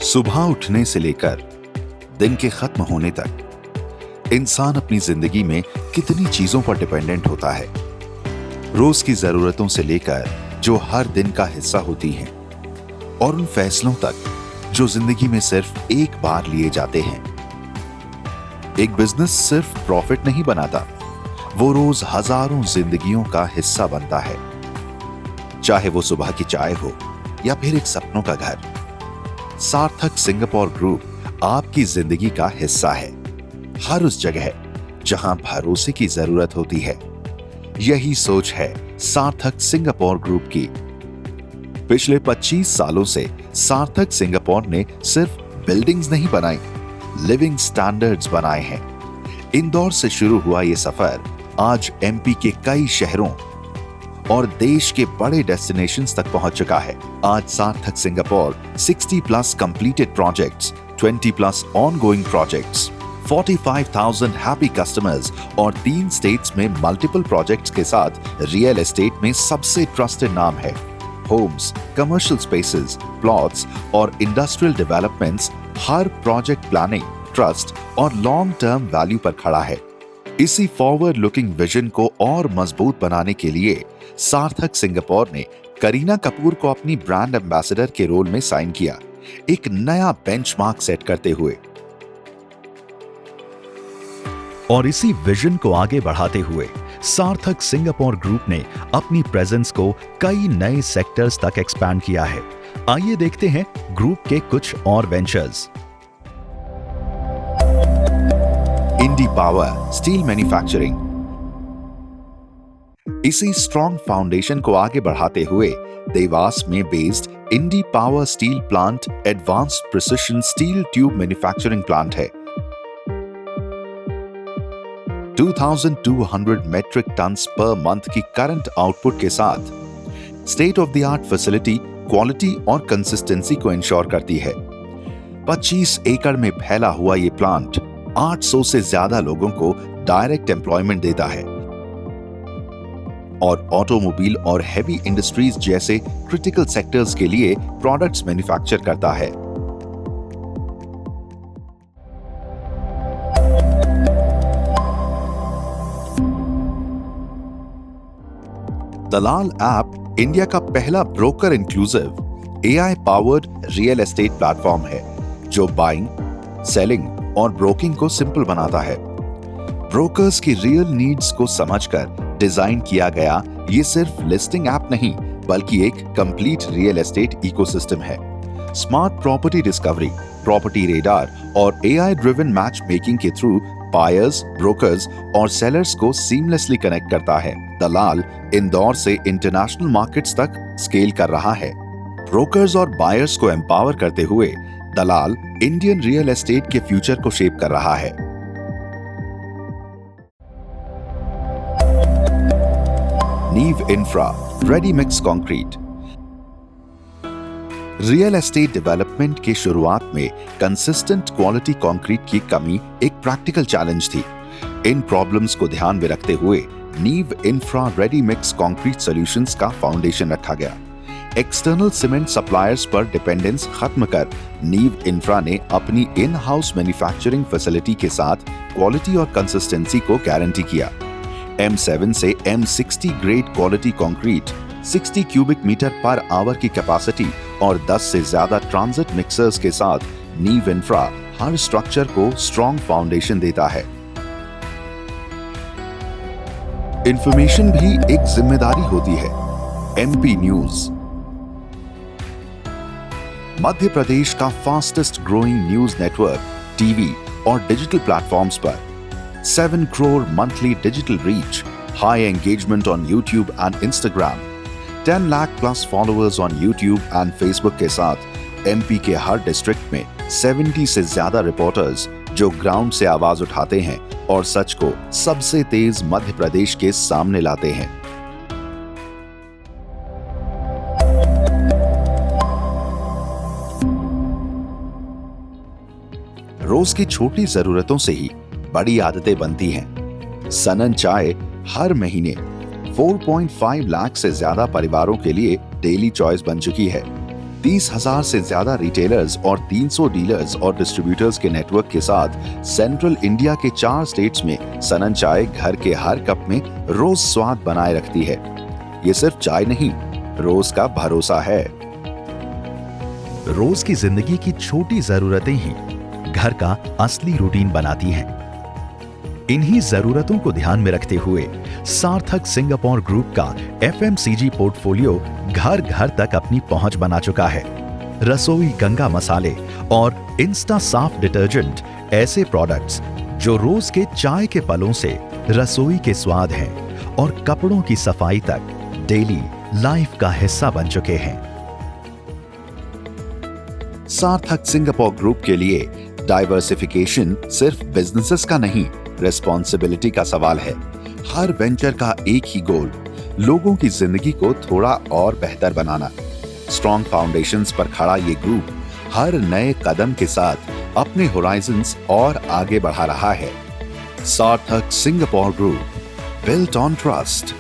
सुबह उठने से लेकर दिन के खत्म होने तक इंसान अपनी जिंदगी में कितनी चीजों पर डिपेंडेंट होता है। रोज की जरूरतों से लेकर जो हर दिन का हिस्सा होती हैं और उन फैसलों तक जो जिंदगी में सिर्फ एक बार लिए जाते हैं। एक बिजनेस सिर्फ प्रॉफिट नहीं बनाता, वो रोज हजारों जिंदगियों का हिस्सा बनता है। चाहे वो सुबह की चाय हो या फिर एक सपनों का घर, सार्थक सिंगापुर ग्रुप आपकी जिंदगी का हिस्सा है। हर उस जगह जहां भरोसे की जरूरत होती है, यही सोच है सार्थक सिंगापुर ग्रुप की। पिछले 25 सालों से सार्थक सिंगापुर ने सिर्फ बिल्डिंग्स नहीं बनाई, लिविंग स्टैंडर्ड्स बनाए हैं। इंदौर से शुरू हुआ ये सफर आज एमपी के कई शहरों और देश के बड़े डेस्टिनेशंस तक पहुंच चुका है। आज सार्थक Singapore 60+ completed projects, 20+ ongoing projects, 45,000 happy customers और 3 स्टेट्स में मल्टीपल प्रोजेक्ट्स के साथ रियल एस्टेट में सबसे ट्रस्टेड नाम है। होम्स, कमर्शियल स्पेसेस, प्लॉट्स और इंडस्ट्रियल डेवलपमेंट्स, हर प्रोजेक्ट प्लानिंग, ट्रस्ट और लॉन्ग टर्म वैल्यू पर खड़ा है। इसी फॉरवर्ड लुकिंग विजन को और मजबूत बनाने के लिए सार्थक सिंगापुर ने करीना कपूर को अपनी ब्रांड एम्बेसडर के रोल में साइन किया, एक नया बेंचमार्क सेट करते हुए। और इसी विजन को आगे बढ़ाते हुए सार्थक सिंगापुर ग्रुप ने अपनी प्रेजेंस को कई नए सेक्टर्स तक एक्सपैंड किया है। आइए देखते हैं ग्रुप के कुछ और ventures. Indi power steel manufacturing. इसी स्ट्रॉन्ग फाउंडेशन को आगे बढ़ाते हुए देवास में based Indi power steel plant advanced precision steel tube manufacturing plant है। 2200 मेट्रिक टन्स पर मंथ की करंट आउटपुट के साथ state of the art facility quality और कंसिस्टेंसी को इंश्योर करती है। 25 एकड़ में फैला हुआ ये प्लांट 800 से ज्यादा लोगों को डायरेक्ट एम्प्लॉयमेंट देता है और ऑटोमोबाइल और हेवी इंडस्ट्रीज जैसे क्रिटिकल सेक्टर्स के लिए प्रोडक्ट्स मैन्युफैक्चर करता है। दलाल ऐप इंडिया का पहला broker inclusive AI powered real estate platform है, जो बाइंग, सेलिंग और ब्रोकिंग को सिंपल बनाता है। ब्रोकर्स की रियल नीड्स को समझकर डिजाइन किया गया ये सिर्फ लिस्टिंग ऐप नहीं, बल्कि एक कंप्लीट रियल एस्टेट इकोसिस्टम है। Smart property discovery, property radar और एआई ड्रिवन मैच मेकिंग के थ्रू बायर्स, ब्रोकर्स और सेलर्स को सीमलेसली कनेक्ट करता है। दलाल इंदौर से इंटरनेशनल मार्केट्स तक स्केल कर रहा है। ब्रोकर्स और बायर्स को एम्पावर करते हुए दलाल इंडियन रियल एस्टेट के फ्यूचर को शेप कर रहा है। नीव infra ready mix concrete. Real estate development की शुरुआत में कंसिस्टेंट क्वालिटी कंक्रीट की कमी एक प्रैक्टिकल चैलेंज थी। इन प्रॉब्लम्स को ध्यान में रखते हुए नीव infra ready mix concrete solutions का फाउंडेशन रखा गया। एक्सटर्नल सीमेंट सप्लायर्स पर डिपेंडेंस खत्म कर नीव इंफ्रा ने अपनी इन हाउस मैन्युफैक्चरिंग फैसिलिटी के साथ क्वालिटी और कंसिस्टेंसी को गारंटी किया। M7 से M60 grade quality concrete, 60 cubic metre per hour की कैपेसिटी और 10 से ज्यादा ट्रांजिट मिक्सर्स के साथ नीव इंफ्रा हर स्ट्रक्चर को स्ट्रॉन्ग फाउंडेशन देता है। इंफॉर्मेशन भी एक जिम्मेदारी होती है। MP न्यूज मध्य प्रदेश का fastest growing news network TV और डिजिटल प्लेटफॉर्म्स पर 7 crore monthly digital reach, high engagement on YouTube and Instagram, 10 lakh plus followers on YouTube and Facebook के साथ MP के हर डिस्ट्रिक्ट में 70 से ज्यादा रिपोर्टर्स जो ग्राउंड से आवाज उठाते हैं और सच को सबसे तेज मध्य प्रदेश के सामने लाते हैं। रोज की छोटी जरूरतों से ही बड़ी आदतें बनती हैं। सनन चाय हर महीने 4.5 लाख से ज्यादा परिवारों के लिए डेली चॉइस बन चुकी है। 30,000 से ज्यादा रिटेलर्स और 300 डीलर्स और डिस्ट्रीब्यूटर्स के नेटवर्क के साथ सेंट्रल इंडिया के 4 स्टेट्स में सनन चाय घर के हर कप में रोज स्वाद बनाए रखती है। ये सिर्फ चाय नहीं, रोज का भरोसा है। रोज की जिंदगी की छोटी जरूरतें ही घर का असली रूटीन बनाती हैं। इन्हीं जरूरतों को ध्यान में रखते हुए सार्थक सिंगापुर ग्रुप का एफएमसीजी पोर्टफोलियो घर घर तक अपनी पहुंच बना चुका है। रसोई गंगा मसाले और इंस्टा साफ डिटर्जेंट ऐसे प्रोडक्ट्स जो रोज के चाय के पलों से रसोई के स्वाद हैं और कपड़ों की सफाई तक डेली लाइफ का हिस्सा बन चुके हैं। सार्थक सिंगापुर ग्रुप के लिए डाइवर्सिफिकेशन सिर्फ बिजनेसेस का नहीं, रिस्पॉन्सिबिलिटी का सवाल है। हर वेंचर का एक ही गोल, लोगों की जिंदगी को थोड़ा और बेहतर बनाना। स्ट्रॉन्ग फाउंडेशंस पर खड़ा ये ग्रुप हर नए कदम के साथ अपने होराइजन्स और आगे बढ़ा रहा है। सार्थक Singapore group, built on trust.